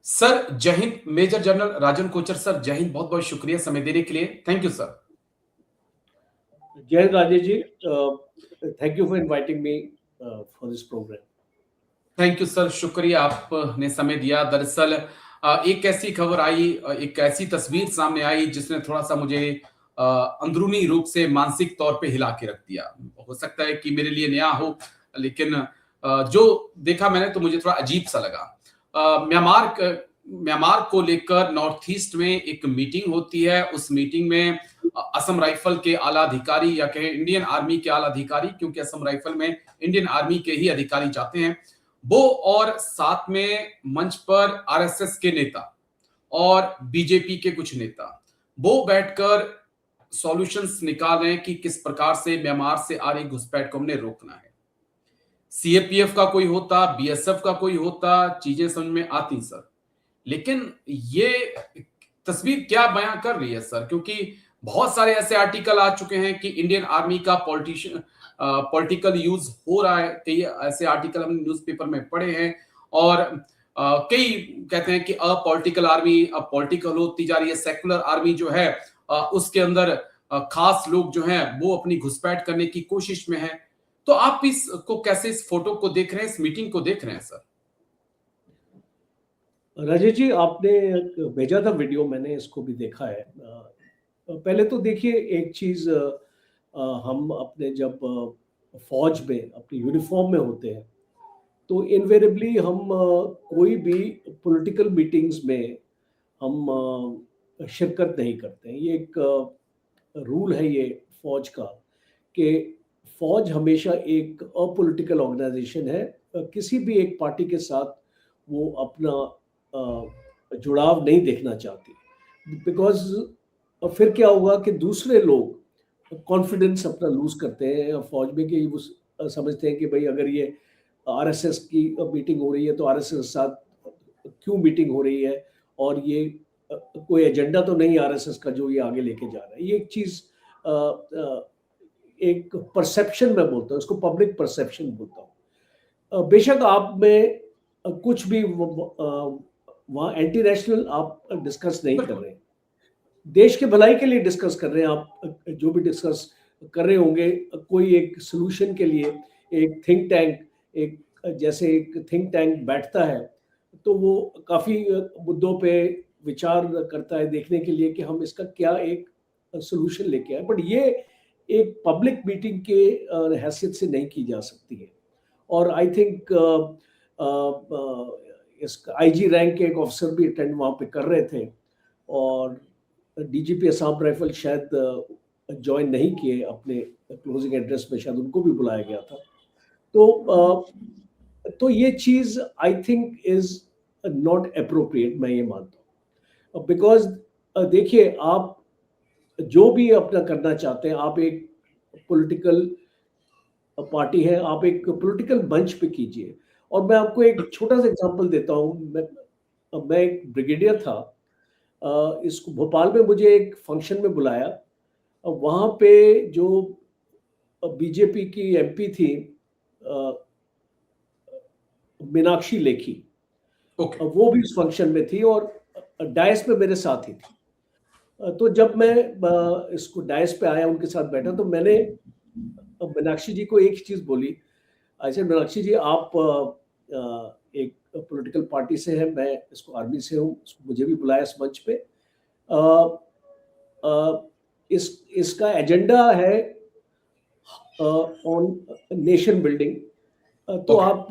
Sir जय हिंद। Major general Rajan Kochar sir, जय हिंद। बहुत बहुत शुक्रिया समय देने के लिए। Thank you sir. जय Rajesh ji, thank you for inviting me for this programme. Thank you sir, शुक्रिया आपने समय दिया। दरअसल एक ऐसी खबर आई, एक ऐसी तस्वीर सामने आई जिसने थोड़ा सा मुझे अंदरूनी रूप से मानसिक तौर पे हिला के रख दिया। हो सकता है कि मेरे लिए नया हो, लेकिन जो देखा मैंने तो मुझे थोड़ा अजीब सा लगा। म्यांमार को लेकर नॉर्थ ईस्ट में एक मीटिंग होती है। उस मीटिंग में असम राइफल के आला अधिकारी, या कहें इंडियन आर्मी के आला अधिकारी, क्योंकि असम राइफल में इंडियन आर्मी के ही अधिकारी जाते हैं वो, और साथ में मंच पर आरएसएस के नेता और बीजेपी के कुछ नेता वो बैठकर सॉल्यूशंस निकाल रहे हैं कि किस प्रकार से म्यांमार से आ रही घुसपैठ को हमने रोकना है। सीएपीएफ का कोई होता, बीएसएफ का कोई होता, चीजें समझ में आती सर। लेकिन ये तस्वीर क्या बयां कर रही है सर? क्योंकि बहुत सारे ऐसे आर्टिकल आ चुके हैं कि इंडियन आर्मी का पॉलिटिकल यूज हो रहा है। कई ऐसे आर्टिकल हमने न्यूज़पेपर में पढ़े हैं, और कई कहते हैं कि अपॉलिटिकल आर्मी अब पॉलिटिकल होती जा रही है। सेकुलर आर्मी जो है उसके अंदर खास लोग जो हैं वो अपनी घुसपैठ करने की कोशिश में है। तो आप इसको कैसे, इस फोटो को देख रहे हैं, इस मीटिंग को देख रहे हैं सर? राजेश जी, आपने भेजा था वीडियो, मैंने इसको भी देखा है। पहले तो देखिए एक चीज, हम अपने जब फौज में अपनी यूनिफॉर्म में होते हैं तो इनवेरेबली हम कोई भी पॉलिटिकल मीटिंग्स में हम शिरकत नहीं करते हैं। ये एक रूल है ये फौज का, कि फौज हमेशा एक अपॉलिटिकल ऑर्गेनाइजेशन है। किसी भी एक पार्टी के साथ वो अपना जुड़ाव नहीं देखना चाहती, बिकॉज फिर क्या होगा कि दूसरे लोग कॉन्फिडेंस अपना लूज करते हैं फौज में, कि वो समझते हैं कि भाई अगर ये आरएसएस की मीटिंग हो रही है तो आरएसएस के साथ क्यों मीटिंग हो रही है, और ये कोई एजेंडा तो नहीं आरएसएस का जो ये आगे लेके जा रहा है। ये एक चीज, एक परसेप्शन मैं बोलता हूँ, इसको पब्लिक परसेप्शन बोलता हूँ। बेशक आप में कुछ भी वहाँ एंटी नेशनल आप डिस्कस नहीं कर रहे हैं, देश के भलाई के लिए डिस्कस कर रहे हैं। आप जो भी डिस्कस कर रहे होंगे कोई एक सोल्यूशन के लिए, एक थिंक टैंक, एक जैसे एक थिंक टैंक बैठता है तो वो काफी मुद्दों पे विचार करता है देखने के लिए कि हम इसका क्या एक सोल्यूशन लेके आए। बट ये एक पब्लिक मीटिंग के हैसियत से नहीं की जा सकती है। और आई थिंक इसका आईजी रैंक के एक ऑफिसर भी अटेंड वहाँ पे कर रहे थे, और डीजीपी असम राइफल शायद ज्वाइन नहीं किए अपने क्लोजिंग एड्रेस में, शायद उनको भी बुलाया गया था। तो ये चीज I think is not appropriate, मैं ये मानता हूँ। बिकॉज देखिए, आप जो भी अपना करना चाहते हैं, आप एक पॉलिटिकल पार्टी है, आप एक पॉलिटिकल मंच पे कीजिए। और मैं आपको एक छोटा सा एग्जांपल देता हूँ। मैं एक ब्रिगेडियर था, इसको भोपाल में मुझे एक फंक्शन में बुलाया। वहाँ पे जो बीजेपी की एमपी थी मीनाक्षी लेखी, वो भी उस फंक्शन में थी और डायस पे मेरे साथ ही थी। तो जब मैं इसको डायस पे आया, उनके साथ बैठा, तो मैंने मीनाक्षी जी को एक चीज बोली। अच्छा मीनाक्षी जी, आप एक पॉलिटिकल पार्टी से हैं, मैं इसको आर्मी से हूँ, मुझे भी बुलाया इस मंच पे। इसका एजेंडा है ऑन नेशन बिल्डिंग। तो आप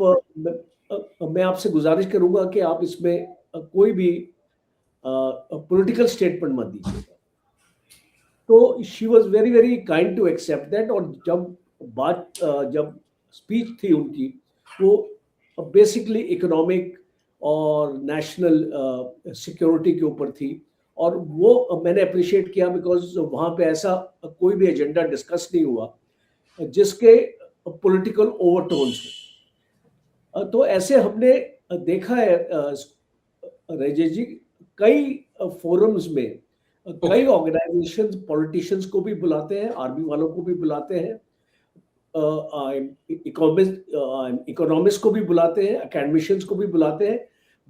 मैं आपसे गुजारिश करूंगा कि आप इसमें कोई भी पॉलिटिकल स्टेटमेंट मत दीजिएगा। तो she was very very kind to accept that. और जब स्पीच थी उनकी, वो बेसिकली इकोनॉमिक और नेशनल सिक्योरिटी के ऊपर थी, और वो मैंने अप्रिशिएट किया, बिकॉज वहाँ पे ऐसा कोई भी एजेंडा डिस्कस नहीं हुआ जिसके पॉलिटिकल ओवरटोन्स हो। तो ऐसे हमने देखा है राजेश जी, कई फोरम्स में कई ऑर्गेनाइजेशंस पॉलिटिशियंस को भी बुलाते हैं, आर्मी वालों को भी बुलाते हैं, इकोनॉमिस्ट को भी बुलाते हैं, एकेडमिशियंस को भी बुलाते हैं।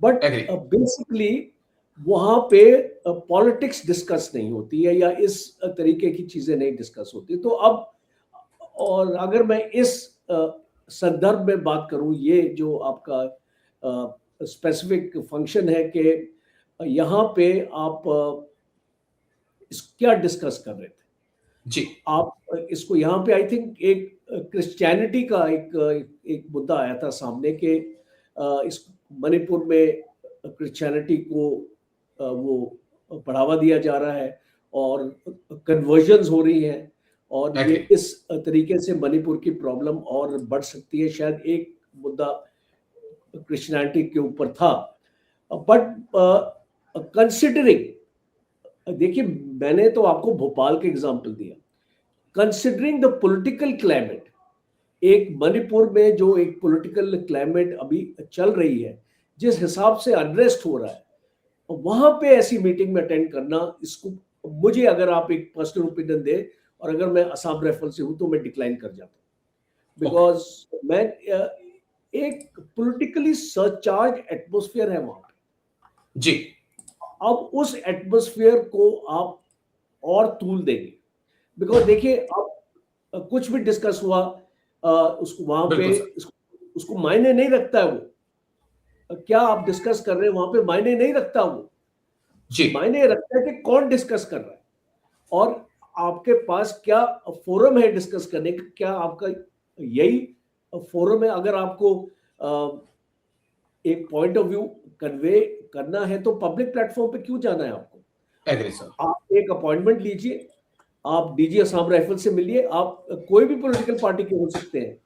But agree. बेसिकली वहां पे पॉलिटिक्स डिस्कस नहीं होती है या इस तरीके की चीजें नहीं डिस्कस होती। तो अब और अगर मैं इस संदर्भ में बात करूं, ये जो आपका स्पेसिफिक फंक्शन है कि यहाँ पे आप क्या डिस्कस कर रहे थे जी। आप इसको, यहाँ पे आई थिंक एक क्रिश्चियनिटी का एक मुद्दा आया था सामने कि इस मणिपुर में क्रिश्चियनिटी को वो बढ़ावा दिया जा रहा है और कन्वर्जन्स हो रही हैं और ये एग्री। इस तरीके से मणिपुर की प्रॉब्लम और बढ़ सकती है। शायद एक मुद्दा क्रिश्चियनिटी के ऊपर था, बट कंसिडरिंग, देखिए मैंने तो आपको भोपाल के एग्जांपल दिया, कंसिडरिंग द पॉलिटिकल क्लाइमेट, एक मणिपुर में जो एक पॉलिटिकल क्लाइमेट अभी चल रही है, जिस हिसाब से अनरेस्ट हो रहा है, वहां पे ऐसी मीटिंग में अटेंड करना, इसको मुझे अगर आप एक पर्सनल ओपिनियन दे और अगर मैं असम राइफल से हूं तो मैं डिक्लाइन कर जाता हूं, बिकॉज मैं एक पॉलिटिकली सरचार्ज एटमॉस्फेयर है वहां पे। जी। अब उस एटमॉस्फेयर को आप और तूल देंगे, बिकॉज देखिए अब कुछ भी डिस्कस हुआ उसको वहां पे बिल्कुल सर। उसको मायने नहीं रखता है। वो क्या आप डिस्कस कर रहे हैं वहां पे मायने नहीं रखता, वो जी। मायने रखता है कि कौन डिस्कस कर रहा है और आपके पास क्या फोरम है डिस्कस करने का, क्या आपका यही फोरम है। अगर आपको एक पॉइंट ऑफ व्यू कन्वे करना है तो पब्लिक प्लेटफॉर्म पे क्यों जाना है आपको। Agree sir. आप एक अपॉइंटमेंट लीजिए, आप डीजी असम राइफल से मिलिए, आप कोई भी पॉलिटिकल पार्टी के हो सकते हैं,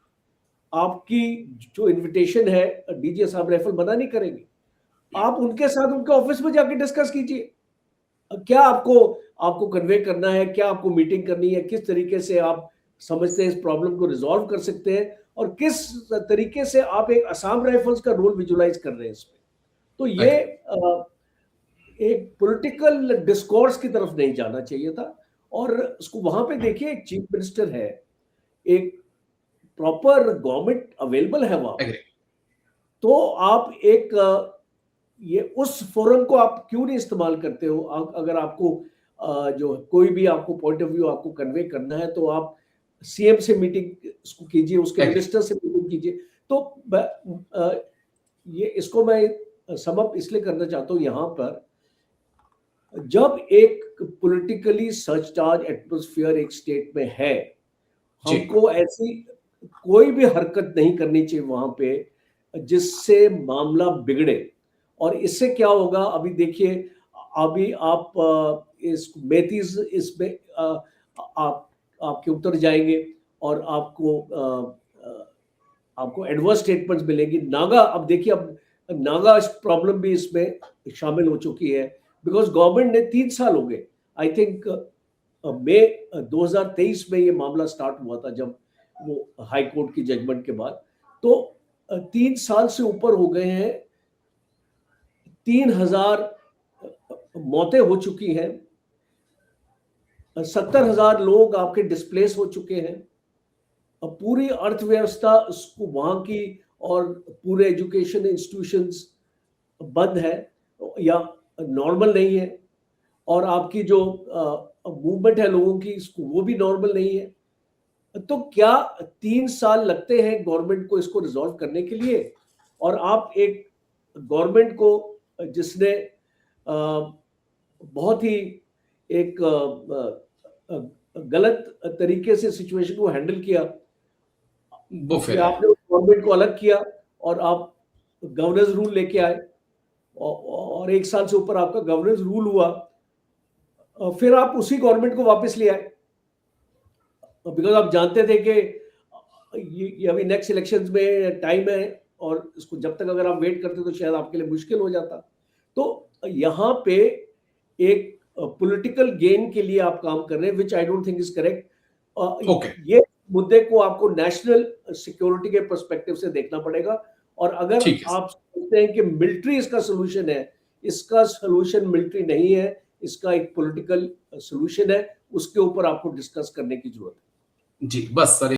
आपकी जो इनविटेशन है डीजी असम राइफल मना नहीं करेंगे, आप उनके साथ उनके ऑफिस में जाके डिस्कस कीजिए क्या आपको आपको कन्वे करना है, क्या आपको मीटिंग करनी है, किस तरीके से आप समझते हैं इस प्रॉब्लम को रिजॉल्व कर सकते हैं और किस तरीके से आप एक असम राइफल्स का रोल विजुलाइज कर रहे हैं इसमें। तो ये एक पॉलिटिकल डिस्कोर्स की तरफ नहीं जाना चाहिए था। और उसको वहां पे देखिए एक चीफ मिनिस्टर है, एक प्रॉपर गवर्नमेंट अवेलेबल है वहां, एग्री। तो आप एक ये उस फोरम को आप क्यों नहीं इस्तेमाल करते हो। अगर आपको जो कोई भी आपको पॉइंट ऑफ व्यू आपको कन्वे करना है तो आप सीएम से मीटिंग उसको कीजिए, उसके एग्री। मिनिस्टर से मीटिंग कीजिए। तो ये इसको मैं सम अप इसलिए करना चाहता हूँ, यहाँ पर जब एक पॉलिटिकली सर्चार्ज एटमॉस्फेयर एक स्टेट में है, जी। हमको ऐसी कोई भी हरकत नहीं करनी चाहिए वहां पे जिससे मामला बिगड़े। और इससे क्या होगा, अभी देखिए, अभी आप इस मेथीज इसमें आप आपके उत्तर जाएंगे और आपको एडवर्स स्टेटमेंट्स मिलेंगी। नागा, अब देखिए, अब नागा प्रॉब्लम भी इसमें शामिल हो चुकी है, बिकॉज गवर्नमेंट ने 3 साल हो गए, आई थिंक मई 2023 में ये मामला स्टार्ट हुआ था, जब वो हाई कोर्ट की जजमेंट के बाद। तो 3 साल से ऊपर हो गए हैं, 3000 मौतें हो चुकी हैं, 70,000 लोग आपके डिस्प्लेस हो चुके हैं। अब पूरी अर्थव्यवस्था उसको वहां की और पूरे एजुकेशन इंस्टीट्यूशंस बंद है या नॉर्मल नहीं है, और आपकी जो मूवमेंट है लोगों की वो भी नॉर्मल नहीं है। तो क्या 3 साल लगते हैं गवर्नमेंट को इसको रिजॉल्व करने के लिए, और आप एक गवर्नमेंट को जिसने बहुत ही एक गलत तरीके से सिचुएशन को हैंडल किया, वो कि फिर आपने गवर्नमेंट को अलग किया और आप गवर्नेंस रूल लेके आए और 1 साल से ऊपर आपका गवर्नेंस रूल हुआ, फिर आप उसी गवर्नमेंट को वापस ले आए, बिकॉज आप जानते थे कि ये अभी नेक्स्ट इलेक्शंस में टाइम है और इसको जब तक अगर आप वेट करते तो शायद आपके लिए मुश्किल हो जाता। तो यहाँ पे एक पॉलिटिकल गेन के लिए आप काम कर रहे हैं, which I don't think is correct. ये मुद्दे को आपको नेशनल सिक्योरिटी के पर्सपेक्टिव से देखना पड़ेगा, और अगर आप सोचते हैं कि मिलिट्री इसका सोल्यूशन है, इसका सोल्यूशन मिलिट्री नहीं है, इसका एक पॉलिटिकल सोल्यूशन है, उसके ऊपर आपको डिस्कस करने की जरूरत है। जी, बस सर